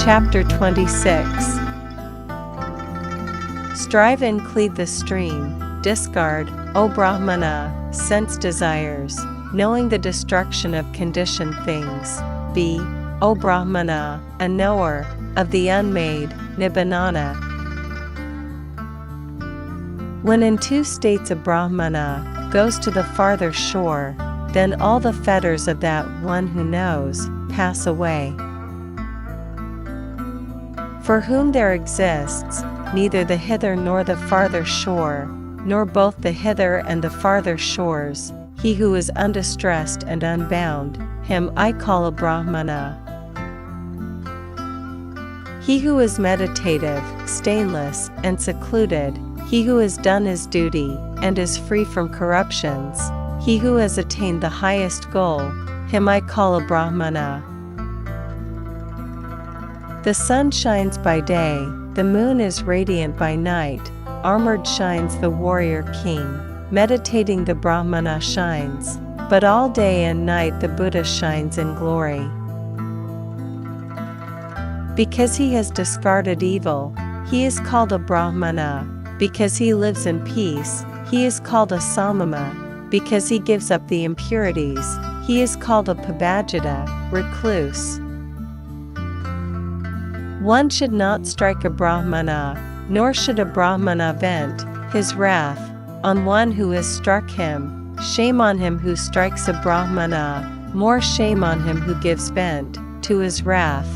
Chapter 26. Strive and cleave the stream, discard, O Brahmana, sense desires, knowing the destruction of conditioned things. Be, O Brahmana, a knower of the unmade, Nibbana. When in two states a Brahmana goes to the farther shore, then all the fetters of that one who knows pass away. For whom there exists neither the hither nor the farther shore, nor both the hither and the farther shores, he who is undistressed and unbound, him I call a Brahmana. He who is meditative, stainless, and secluded, he who has done his duty, and is free from corruptions, he who has attained the highest goal, him I call a Brahmana. The sun shines by day, the moon is radiant by night, armored shines the warrior king, meditating the Brahmana shines, but all day and night the Buddha shines in glory. Because he has discarded evil, he is called a Brahmana. Because he lives in peace, he is called a Samama. Because he gives up the impurities, he is called a Pabajita, recluse. One should not strike a Brahmana, nor should a Brahmana vent his wrath on one who has struck him. Shame on him who strikes a Brahmana, more shame on him who gives vent to his wrath.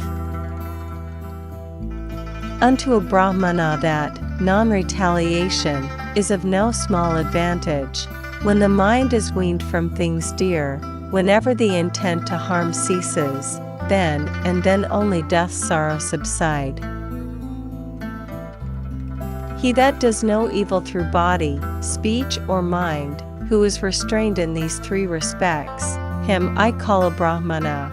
Unto a Brahmana that non-retaliation is of no small advantage, when the mind is weaned from things dear, whenever the intent to harm ceases, then and then only doth sorrow subside. He that does no evil through body, speech, or mind, who is restrained in these three respects, him I call a Brahmana.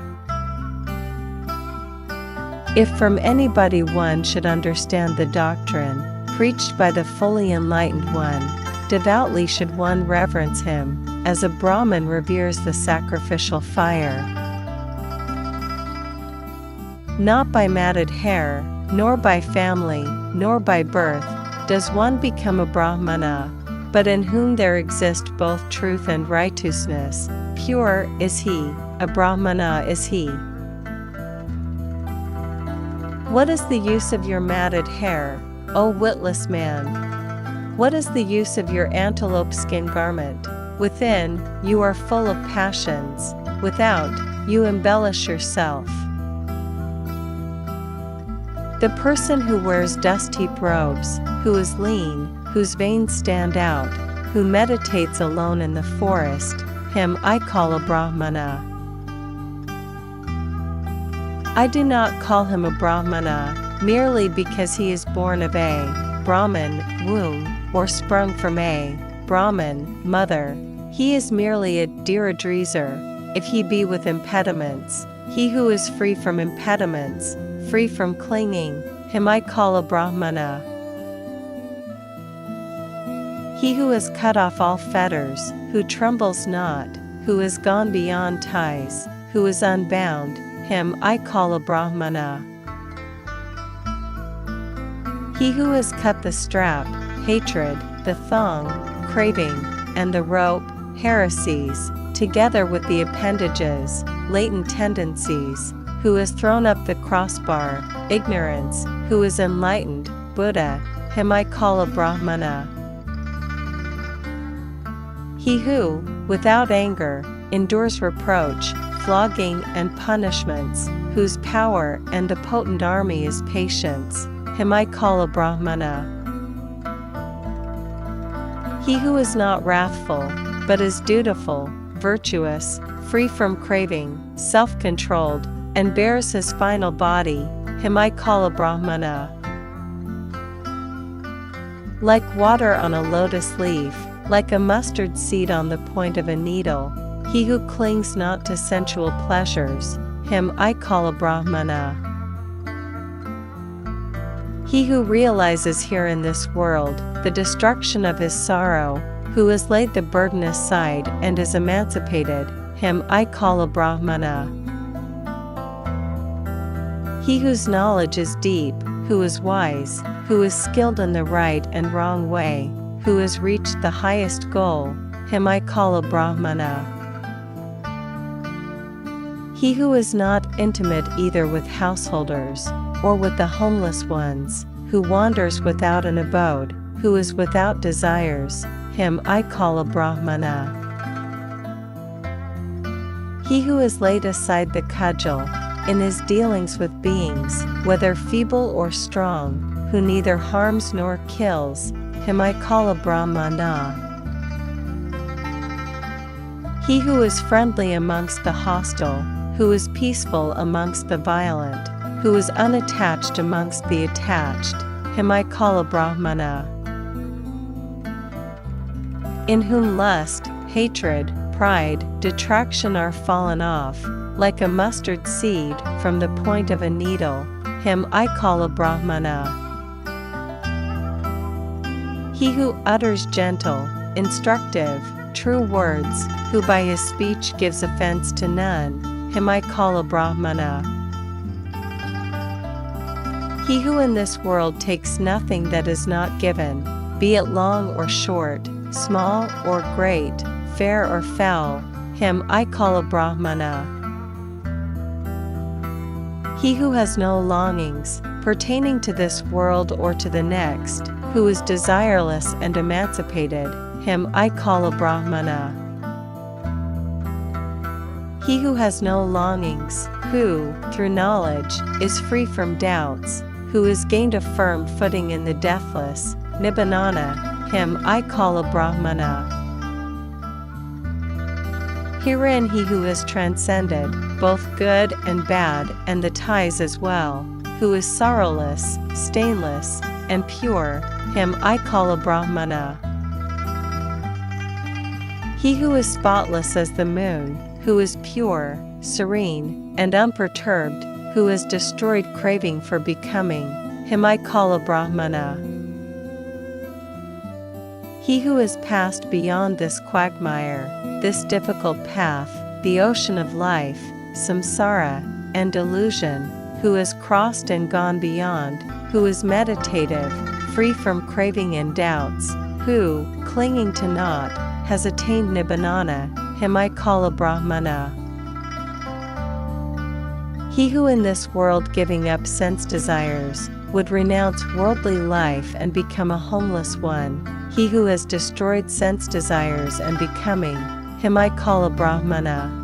If from anybody one should understand the doctrine preached by the fully enlightened one, devoutly should one reverence him, as a Brahmin reveres the sacrificial fire. Not by matted hair, nor by family, nor by birth, does one become a Brahmana, but in whom there exist both truth and righteousness, pure is he, a Brahmana is he. What is the use of your matted hair, O witless man? What is the use of your antelope skin garment? Within, you are full of passions, without, you embellish yourself. The person who wears dust-heap robes, who is lean, whose veins stand out, who meditates alone in the forest, him I call a Brahmana. I do not call him a Brahmana, merely because he is born of a Brahmin womb, or sprung from a Brahmin mother. He is merely a Dhiradreeser, if he be with impediments. He who is free from impediments, free from clinging, him I call a Brahmana. He who has cut off all fetters, who trembles not, who has gone beyond ties, who is unbound, him I call a Brahmana. He who has cut the strap, hatred, the thong, craving, and the rope, heresies, together with the appendages, latent tendencies, who has thrown up the crossbar, ignorance, who is enlightened, Buddha, him I call a Brahmana. He who, without anger, endures reproach, flogging and punishments, whose power and a potent army is patience, him I call a Brahmana. He who is not wrathful, but is dutiful, virtuous, free from craving, self-controlled, and bears his final body, him I call a Brahmana. Like water on a lotus leaf, like a mustard seed on the point of a needle, he who clings not to sensual pleasures, him I call a Brahmana. He who realizes here in this world the destruction of his sorrow, who has laid the burden aside and is emancipated, him I call a Brahmana. He whose knowledge is deep, who is wise, who is skilled in the right and wrong way, who has reached the highest goal, him I call a Brahmana. He who is not intimate either with householders, or with the homeless ones, who wanders without an abode, who is without desires, him I call a Brahmana. He who has laid aside the cudgel, in his dealings with beings, whether feeble or strong, who neither harms nor kills, him I call a Brahmana. He who is friendly amongst the hostile, who is peaceful amongst the violent, who is unattached amongst the attached, him I call a Brahmana. In whom lust, hatred, pride, detraction are fallen off, like a mustard seed from the point of a needle, him I call a Brahmana. He who utters gentle, instructive, true words, who by his speech gives offense to none, him I call a Brahmana. He who in this world takes nothing that is not given, be it long or short, small or great, fair or foul, him I call a Brahmana. He who has no longings, pertaining to this world or to the next, who is desireless and emancipated, him I call a Brahmana. He who has no longings, who, through knowledge, is free from doubts, who has gained a firm footing in the deathless, Nibbana, him I call a Brahmana. Herein he who is transcended, both good and bad and the ties as well, who is sorrowless, stainless, and pure, him I call a Brahmana. He who is spotless as the moon, who is pure, serene, and unperturbed, who has destroyed craving for becoming, him I call a Brahmana. He who has passed beyond this quagmire, this difficult path, the ocean of life, samsara, and delusion, who has crossed and gone beyond, who is meditative, free from craving and doubts, who, clinging to naught, has attained Nibbana, him I call a Brahmana. He who in this world giving up sense desires, would renounce worldly life and become a homeless one, he who has destroyed sense desires and becoming, him I call a Brahmana.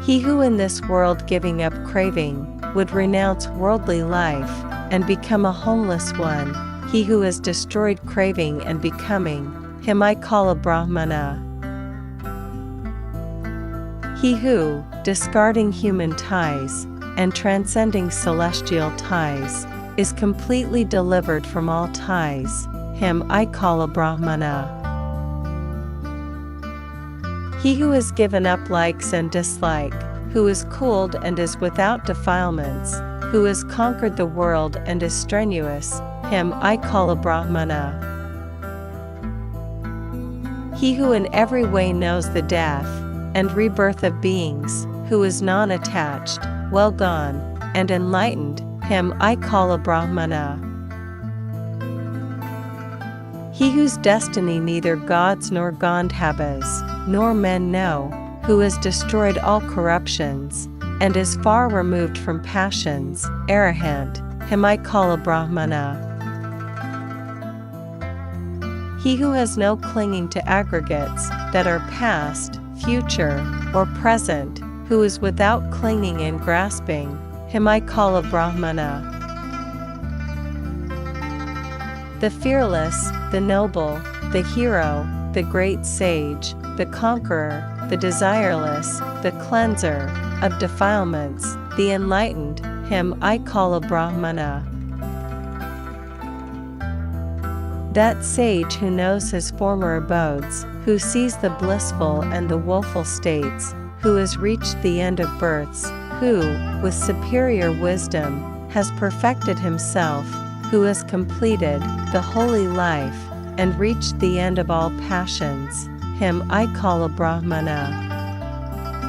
He who in this world giving up craving, would renounce worldly life, and become a homeless one, he who has destroyed craving and becoming, him I call a Brahmana. He who, discarding human ties, and transcending celestial ties, is completely delivered from all ties, him I call a Brahmana. He who has given up likes and dislike, who is cooled and is without defilements, who has conquered the world and is strenuous, him I call a Brahmana. He who in every way knows the death and rebirth of beings, who is non-attached, well gone, and enlightened, him I call a Brahmana. He whose destiny neither gods nor Gandhabas, nor men know, who has destroyed all corruptions, and is far removed from passions, arahant, him I call a Brahmana. He who has no clinging to aggregates that are past, future, or present, who is without clinging and grasping, him I call a Brahmana. The fearless, the noble, the hero, the great sage, the conqueror, the desireless, the cleanser of defilements, the enlightened, him I call a Brahmana. That sage who knows his former abodes, who sees the blissful and the woeful states, who has reached the end of births, who, with superior wisdom, has perfected himself, who has completed the holy life, and reached the end of all passions, him I call a Brahmana.